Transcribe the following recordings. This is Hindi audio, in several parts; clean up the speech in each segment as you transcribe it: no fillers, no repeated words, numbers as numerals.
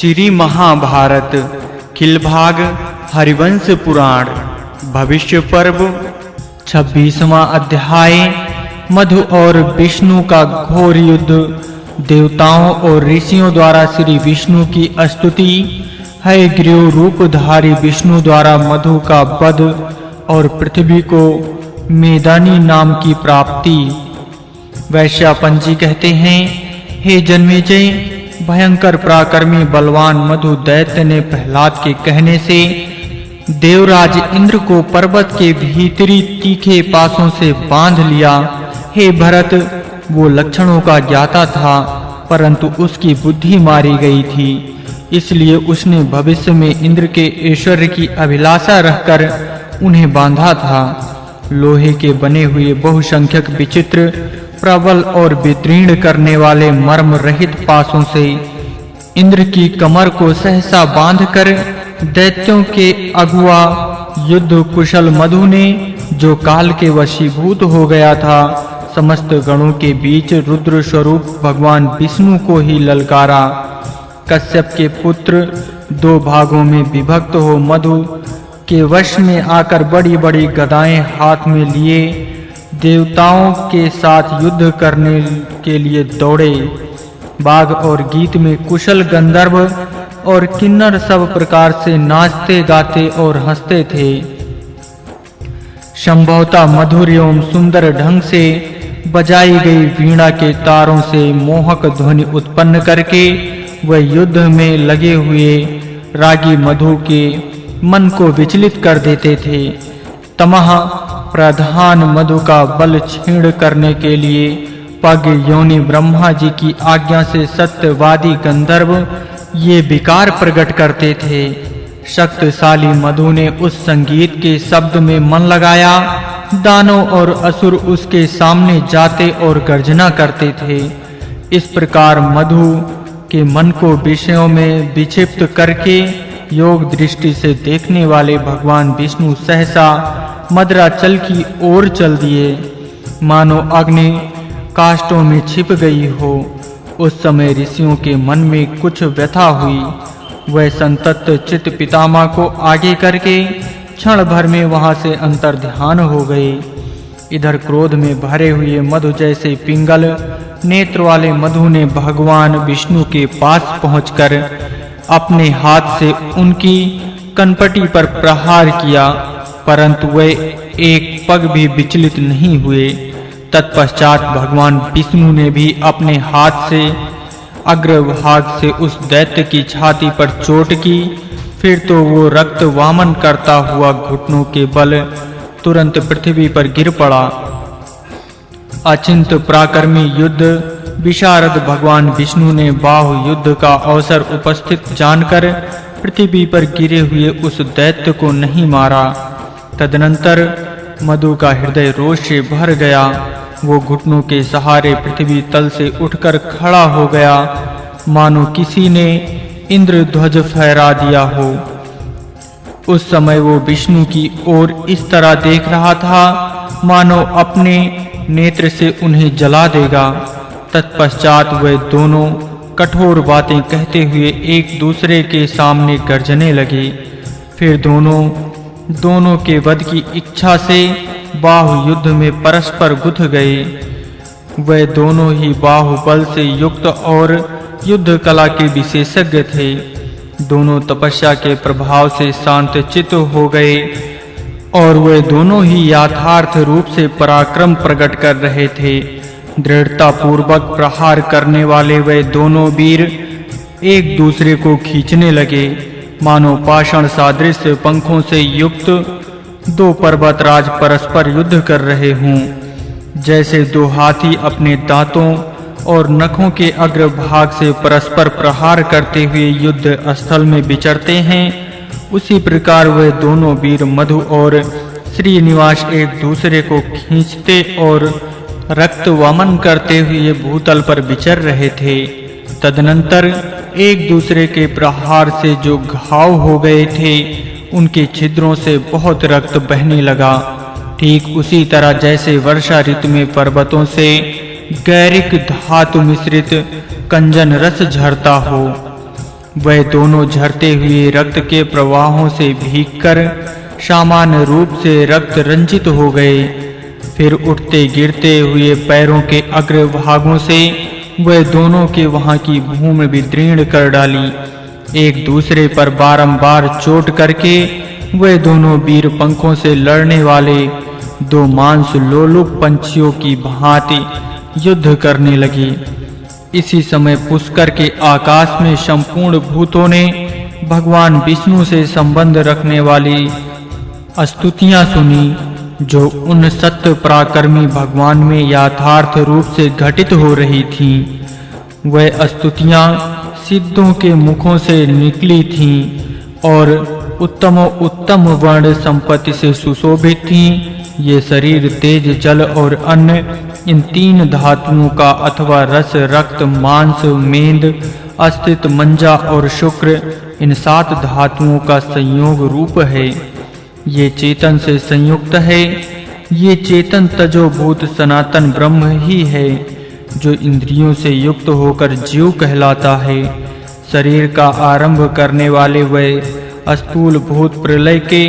श्री महाभारत खिलभाग हरिवंश पुराण भविष्य पर्व 26वां अध्याय। मधु और विष्णु का घोर युद्ध। देवताओं और ऋषियों द्वारा श्री विष्णु की स्तुति। है ग्रीव रूपधारी विष्णु द्वारा मधु का वध और पृथ्वी को मेदानी नाम की प्राप्ति। वैश्यापंजी कहते हैं, हे जन्मेजय, भयंकर पराक्रमी बलवान मधु दैत्य ने प्रहलाद के कहने से देवराज इंद्र को पर्वत के भीतरी तीखे पासों से बांध लिया। हे भरत, वो लक्षणों का ज्ञाता था, परंतु उसकी बुद्धि मारी गई थी, इसलिए उसने भविष्य में इंद्र के ऐश्वर्य की अभिलाषा रखकर उन्हें बांधा था। लोहे के बने हुए बहुसंख्यक विचित्र, प्रबल और वितीर्ण करने वाले मर्म रहित पासों से इंद्र की कमर को सहसा बांधकर दैत्यों के अगुआ युद्ध कुशल मधु ने, जो काल के वशीभूत हो गया था, समस्त गणों के बीच रुद्र स्वरूप भगवान विष्णु को ही ललकारा। कश्यप के पुत्र दो भागों में विभक्त हो मधु के वश में आकर बड़ी बड़ी गदाएं हाथ में लिए देवताओं के साथ युद्ध करने के लिए दौड़े। बाघ और गीत में कुशल गंधर्व और किन्नर सब प्रकार से नाचते गाते और हंसते थे। संभवतः मधुर एवं सुंदर ढंग से बजाई गई वीणा के तारों से मोहक ध्वनि उत्पन्न करके वह युद्ध में लगे हुए रागी मधु के मन को विचलित कर देते थे। तमह प्रधान मधु का बल छीण करने के लिए पग योनि ब्रह्मा जी की आज्ञा से सत्यवादी गंधर्व ये विकार प्रकट करते थे। शक्तिशाली मधु ने उस संगीत के शब्द में मन लगाया। दानव और असुर उसके सामने जाते और गर्जना करते थे। इस प्रकार मधु के मन को विषयों में विक्षिप्त करके योग दृष्टि से देखने वाले भगवान विष्णु सहसा मद्राचल की ओर चल दिए, मानो अग्नि काष्ठों में छिप गई हो। उस समय ऋषियों के मन में कुछ व्यथा हुई। वह संतप्त चित्त पितामह को आगे करके क्षण भर में वहां से अंतर्ध्यान हो गए। इधर क्रोध में भरे हुए मधु जैसे पिंगल नेत्र वाले मधु ने भगवान विष्णु के पास पहुंचकर अपने हाथ से उनकी कनपटी पर प्रहार किया, परंतु वे एक पग भी विचलित नहीं हुए। तत्पश्चात भगवान विष्णु ने भी अपने हाथ से अग्रभाग से उस दैत्य की छाती पर चोट की। फिर तो वो रक्त वामन करता हुआ घुटनों के बल तुरंत पृथ्वी पर गिर पड़ा। अचिंत्य पराक्रमी युद्ध विशारद भगवान विष्णु ने बाहु युद्ध का अवसर उपस्थित जानकर पृथ्वी पर गिरे हुए उस दैत्य को नहीं मारा। तदनंतर मधु का हृदय रोष से भर गया। वो घुटनों के सहारे पृथ्वी तल से उठकर खड़ा हो गया, मानो किसी ने इंद्र ध्वज फहरा दिया हो। उस समय वो विष्णु की ओर इस तरह देख रहा था, मानो अपने नेत्र से उन्हें जला देगा। तत्पश्चात वे दोनों कठोर बातें कहते हुए एक दूसरे के सामने गर्जने लगे। फिर दोनों के वध की इच्छा से बाहु युद्ध में परस्पर गुथ गए। वे दोनों ही बाहुबल से युक्त और युद्ध कला के विशेषज्ञ थे। दोनों तपस्या के प्रभाव से शांत चित्त हो गए और वे दोनों ही यथार्थ रूप से पराक्रम प्रकट कर रहे थे। दृढ़ता पूर्वक प्रहार करने वाले वे दोनों वीर एक दूसरे को खींचने लगे, मानो पाषाण सादृश पंखों से युक्त दो पर्वतराज परस्पर युद्ध कर रहे हों। जैसे दो हाथी अपने दांतों और नखों के अग्रभाग से परस्पर प्रहार करते हुए युद्ध स्थल में विचरते हैं, उसी प्रकार वे दोनों वीर मधु और श्रीनिवास एक दूसरे को खींचते और रक्त वामन करते हुए भूतल पर विचर रहे थे। तदनंतर एक दूसरे के प्रहार से जो घाव हो गए थे, उनके छिद्रों से बहुत रक्त बहने लगा। ठीक उसी तरह जैसे वर्षा ऋतु में पर्वतों से गैरिक धातु मिश्रित कंजन रस झरता हो, वह दोनों झरते हुए रक्त के प्रवाहों से भीगकर सामान्य रूप से रक्त रंजित हो गए। फिर उठते गिरते हुए पैरों के अग्रभागों से वह दोनों के वहां की भूमि विदीर्ण कर डाली। एक दूसरे पर बारंबार चोट करके वह दोनों वीर पंखों से लड़ने वाले दो मांस लोलुप पंछियों की भांति युद्ध करने लगे। इसी समय पुष्कर के आकाश में संपूर्ण भूतों ने भगवान विष्णु से संबंध रखने वाली स्तुतियां सुनी, जो उन सत्य पराक्रमी भगवान में यथार्थ रूप से घटित हो रही थीं। वह स्तुतियां सिद्धों के मुखों से निकली थीं और उत्तम वर्ण संपत्ति से सुशोभित थीं। ये शरीर तेज जल और अन्न, इन तीन धातुओं का अथवा रस रक्त मांस मेद अस्तित्व मंजा और शुक्र, इन सात धातुओं का संयोग रूप है। ये चेतन से संयुक्त है। ये चेतन तजोभूत सनातन ब्रह्म ही है, जो इंद्रियों से युक्त होकर जीव कहलाता है। शरीर का आरंभ करने वाले वह स्थूल भूत प्रलय के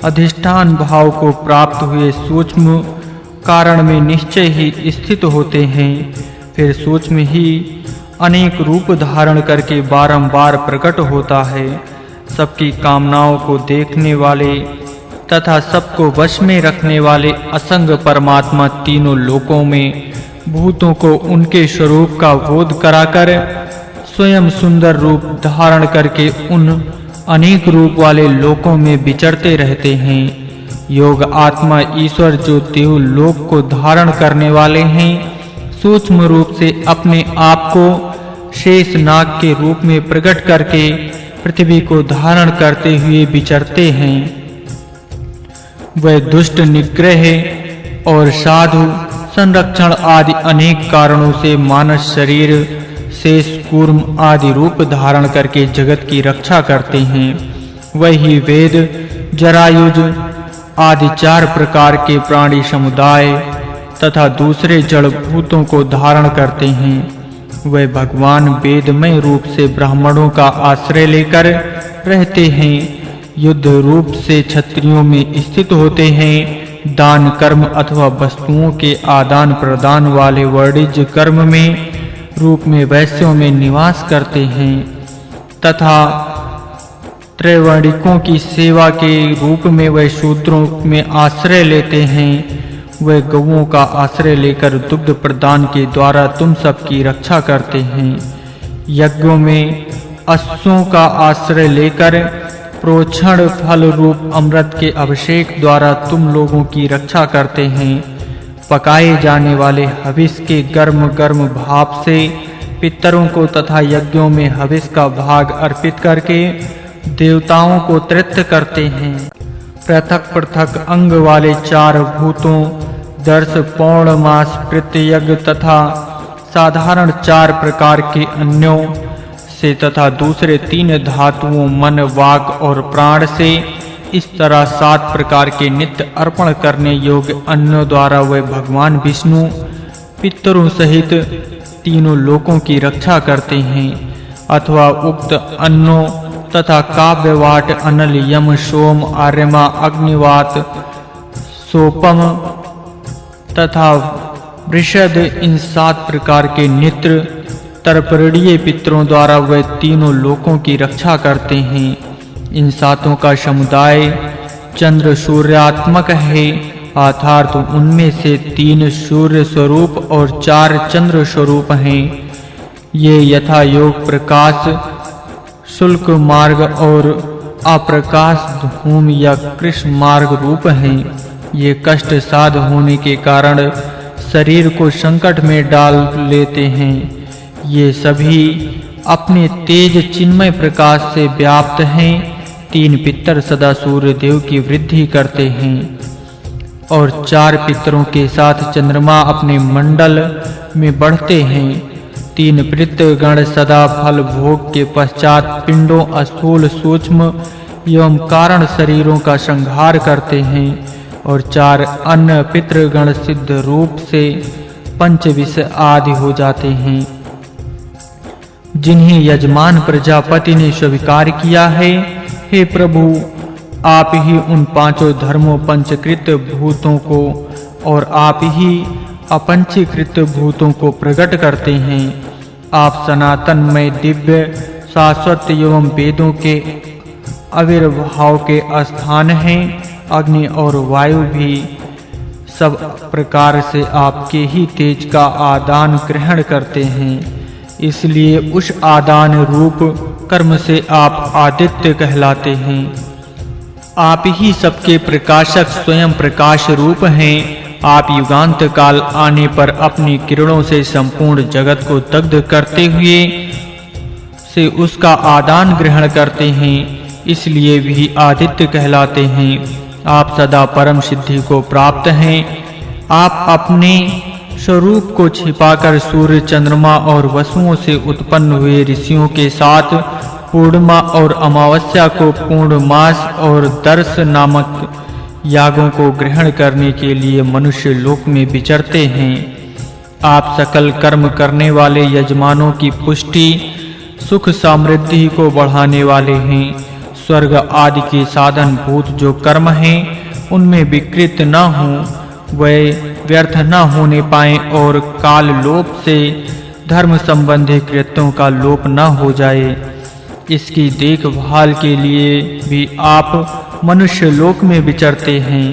अधिष्ठान भाव को प्राप्त हुए सूक्ष्म कारण में निश्चय ही स्थित होते हैं। फिर सूक्ष्म ही अनेक रूप धारण करके बारंबार प्रकट होता है। सबकी कामनाओं को देखने वाले तथा सबको वश में रखने वाले असंग परमात्मा तीनों लोकों में भूतों को उनके स्वरूप का बोध कराकर स्वयं सुंदर रूप धारण करके उन अनेक रूप वाले लोकों में विचरते रहते हैं। योग आत्मा ईश्वर जो देव लोक को धारण करने वाले हैं, सूक्ष्म रूप से अपने आप को शेष नाग के रूप में प्रकट करके पृथ्वी को धारण करते हुए विचरते हैं। वह दुष्ट निग्रह और साधु संरक्षण आदि अनेक कारणों से मानव शरीर शेष कूर्म आदि रूप धारण करके जगत की रक्षा करते हैं। वही वेद जरायुज आदि चार प्रकार के प्राणी समुदाय तथा दूसरे जड़ भूतों को धारण करते हैं। वह भगवान वेदमय रूप से ब्राह्मणों का आश्रय लेकर रहते हैं। युद्ध रूप से क्षत्रियों में स्थित होते हैं। दान कर्म अथवा वस्तुओं के आदान प्रदान वाले वर्णिज कर्म में रूप में वैश्यों में निवास करते हैं तथा त्रैवर्णिकों की सेवा के रूप में वह शूद्रों में आश्रय लेते हैं। वह गौओं का आश्रय लेकर दुग्ध प्रदान के द्वारा तुम सबकी रक्षा करते हैं। यज्ञों में अश्वों का आश्रय लेकर प्रोक्षण फल रूप अमृत के अभिषेक द्वारा तुम लोगों की रक्षा करते हैं। पकाए जाने वाले हविष के गर्म गर्म भाप से पितरों को तथा यज्ञों में हविष का भाग अर्पित करके देवताओं को तृप्त करते हैं। पृथक पृथक अंग वाले चार भूतों दर्श पौर्णमास प्रत्ययज्ञ तथा साधारण चार प्रकार के अन्यों से तथा दूसरे तीन धातुओं मन वाक और प्राण से इस तरह सात प्रकार के नित्य अर्पण करने योग्य अन्यों द्वारा वह भगवान विष्णु पितरों सहित तीनों लोकों की रक्षा करते हैं। अथवा उक्त अन्नों तथा काव्यवाट अनल यम सोम आर्यमा अग्निवात सोपम तथा वृषद इन सात प्रकार के नित्र तर्पणीय पितरों द्वारा वह तीनों लोकों की रक्षा करते हैं। इन सातों का समुदाय चंद्र सूर्यात्मक है, अर्थात उनमें से तीन सूर्य स्वरूप और चार चंद्र स्वरूप हैं। ये यथा योग प्रकाश शुल्क मार्ग और अप्रकाश धूम या कृष्ण मार्ग रूप हैं। ये कष्ट साध होने के कारण शरीर को संकट में डाल लेते हैं। ये सभी अपने तेज चिन्मय प्रकाश से व्याप्त हैं। तीन पितर सदा सूर्य देव की वृद्धि करते हैं और चार पितरों के साथ चंद्रमा अपने मंडल में बढ़ते हैं। तीन पितृगण सदा फल भोग के पश्चात पिंडों स्थूल सूक्ष्म एवं कारण शरीरों का संहार करते हैं और चार अन्य पितृगण सिद्ध रूप से पंचविष आदि हो जाते हैं। जिन्हें यजमान प्रजापति ने स्वीकार किया है। हे प्रभु, आप ही उन पांचों धर्मों पंचकृत भूतों को और आप ही अपंचीकृत भूतों को प्रकट करते हैं। आप सनातन में दिव्य शाश्वत एवं वेदों के आविर्भाव के स्थान हैं। अग्नि और वायु भी सब प्रकार से आपके ही तेज का आदान ग्रहण करते हैं। इसलिए उस आदान रूप कर्म से आप आदित्य कहलाते हैं। आप ही सबके प्रकाशक स्वयं प्रकाश रूप हैं। आप युगांत काल आने पर अपनी किरणों से संपूर्ण जगत को दग्ध करते हुए से उसका आदान ग्रहण करते हैं। इसलिए भी आदित्य कहलाते हैं। आप सदा परम सिद्धि को प्राप्त हैं। आप अपने स्वरूप को छिपाकर सूर्य, चंद्रमा और वसुओं से उत्पन्न हुए ऋषियों के साथ पूर्णिमा और अमावस्या को पूर्णमास और दर्श नामक यागों को ग्रहण करने के लिए मनुष्य लोक में विचरते हैं। आप सकल कर्म करने वाले यजमानों की पुष्टि, सुख समृद्धि को बढ़ाने वाले हैं। स्वर्ग आदि के साधन भूत जो कर्म हैं उनमें विकृत न हों, वे व्यर्थ न होने पाएं और काल लोप से धर्म संबंधी कृत्यों का लोप न हो जाए, इसकी देखभाल के लिए भी आप मनुष्य लोक में विचरते हैं।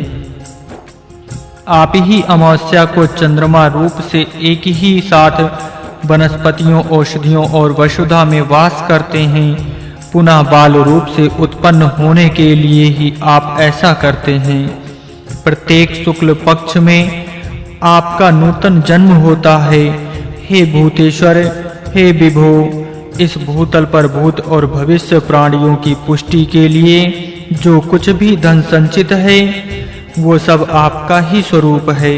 आप ही अमावस्या को चंद्रमा रूप से एक ही साथ वनस्पतियों, औषधियों और वसुधा में वास करते हैं। पुनः बाल रूप से उत्पन्न होने के लिए ही आप ऐसा करते हैं। प्रत्येक शुक्ल पक्ष में आपका नूतन जन्म होता है। हे भूतेश्वर, हे विभो, इस भूतल पर भूत और भविष्य प्राणियों की पुष्टि के लिए जो कुछ भी धन संचित है वो सब आपका ही स्वरूप है।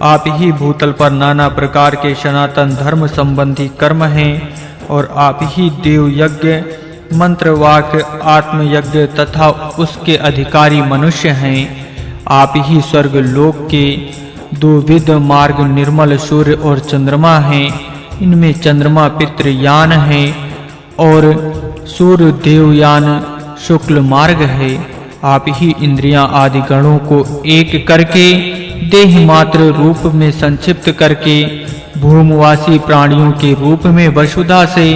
आप ही भूतल पर नाना प्रकार के सनातन धर्म संबंधी कर्म हैं और आप ही देव यज्ञ, मंत्र वाक्य, आत्मयज्ञ तथा उसके अधिकारी मनुष्य हैं। आप ही स्वर्ग लोक के दो विध मार्ग निर्मल सूर्य और चंद्रमा हैं। इनमें चंद्रमा पितृयान है और सूर्य देवयान शुक्ल मार्ग है। आप ही इंद्रियां आदि गणों को एक करके देह मात्र रूप में संक्षिप्त करके भूमवासी प्राणियों के रूप में वसुधा से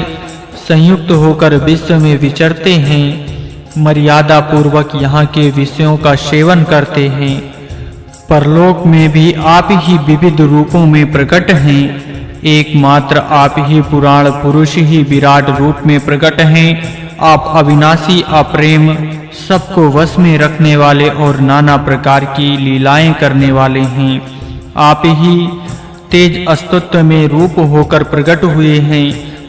संयुक्त होकर विश्व में विचरते हैं। मर्यादा पूर्वक यहाँ के विषयों का सेवन करते हैं। परलोक में भी आप ही विविध रूपों में प्रकट हैं। एकमात्र आप ही पुराण पुरुष ही विराट रूप में प्रकट हैं। आप अविनाशी, अप्रेम, सबको वश में रखने वाले और नाना प्रकार की लीलाएं करने वाले हैं। आप ही तेज अस्तित्व में रूप होकर प्रकट हुए हैं।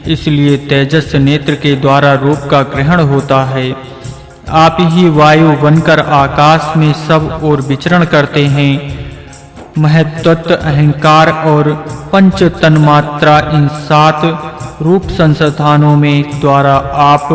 इसलिए तेजस नेत्र के द्वारा रूप का ग्रहण होता है। आप ही वायु बनकर आकाश में सब ओर विचरण करते हैं। महत्त्व, अहंकार और पंच तन्मात्रा इन 7 रूप संस्थानों में द्वारा आप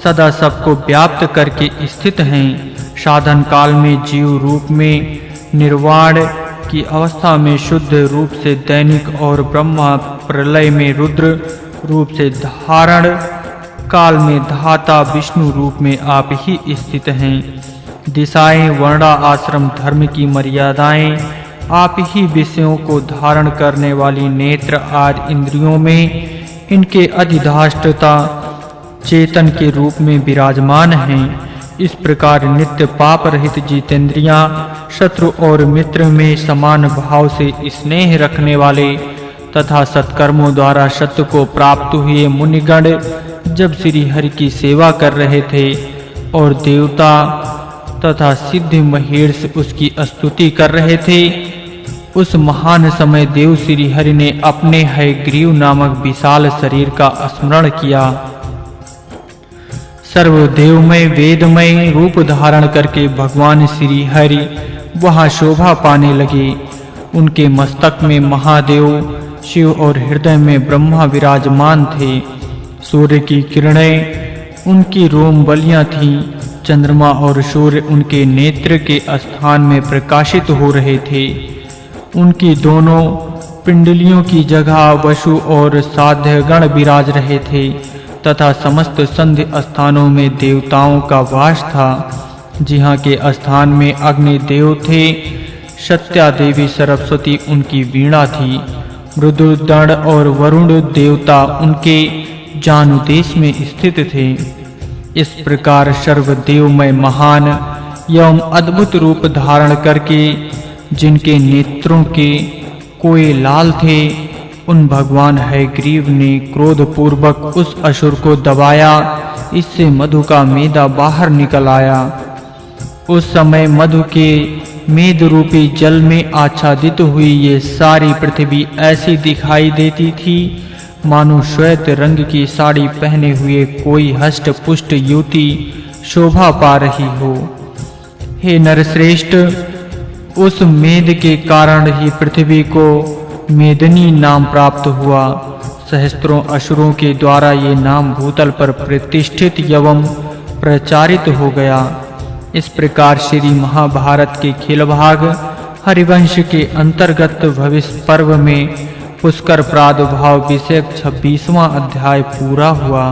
सदा सबको व्याप्त करके स्थित हैं। साधन काल में जीव रूप में निर्वाण की अवस्था में शुद्ध रूप से दैनिक और ब्रह्मा प्रलय में रुद्र रूप से धारण काल में धाता विष्णु रूप में आप ही स्थित हैं। दिशाएं, वर्णा, आश्रम, धर्म की मर्यादाएं आप ही विषयों को धारण करने वाली नेत्र आदि इंद्रियों में इनके अधिष्ठाता चेतन के रूप में विराजमान हैं। इस प्रकार नित्य पाप रहित जितेंद्रियां शत्रु और मित्र में समान भाव से स्नेह रखने वाले तथा सत्कर्मों द्वारा सत्य को प्राप्त हुए मुनिगण जब श्री हरि की सेवा कर रहे थे और देवता तथा सिद्ध महेश उसकी स्तुति कर रहे थे, उस महान समय देव श्री हरि ने अपने हयग्रीव नामक विशाल शरीर का स्मरण किया। सर्वदेवमय वेदमय रूप धारण करके भगवान श्री हरि वहां शोभा पाने लगे। उनके मस्तक में महादेव शिव और हृदय में ब्रह्मा विराजमान थे। सूर्य की किरणें उनकी रोम बलियां थीं। चंद्रमा और सूर्य उनके नेत्र के स्थान में प्रकाशित हो रहे थे। उनकी दोनों पिंडलियों की जगह वसु और साध्यगण विराज रहे थे तथा समस्त संध्य स्थानों में देवताओं का वास था। जहाँ के स्थान में अग्नि देव थे, सत्या देवी सरस्वती उनकी वीणा थी, मृदुदंड और वरुण देवता उनके जानुदेश में स्थित थे। इस प्रकार सर्वदेवमय महान एवं अद्भुत रूप धारण करके जिनके नेत्रों के कोए लाल थे, उन भगवान हयग्रीव ने क्रोध पूर्वक उस असुर को दबाया। इससे मधु का मेदा बाहर निकल आया। उस समय मधु के मेद रूपी जल में आच्छादित हुई ये सारी पृथ्वी ऐसी दिखाई देती थी मानो श्वेत रंग की साड़ी पहने हुए कोई हष्ट पुष्ट युवती शोभा पा रही हो। हे नरश्रेष्ठ, उस मेद के कारण ही पृथ्वी को मेदनी नाम प्राप्त हुआ। सहस्त्रों असुरों के द्वारा ये नाम भूतल पर प्रतिष्ठित एवं प्रचारित हो गया। इस प्रकार श्री महाभारत के खेल भाग हरिवंश के अंतर्गत भविष्य पर्व में पुष्कर प्रादुर्भाव विषयक 26वां अध्याय पूरा हुआ।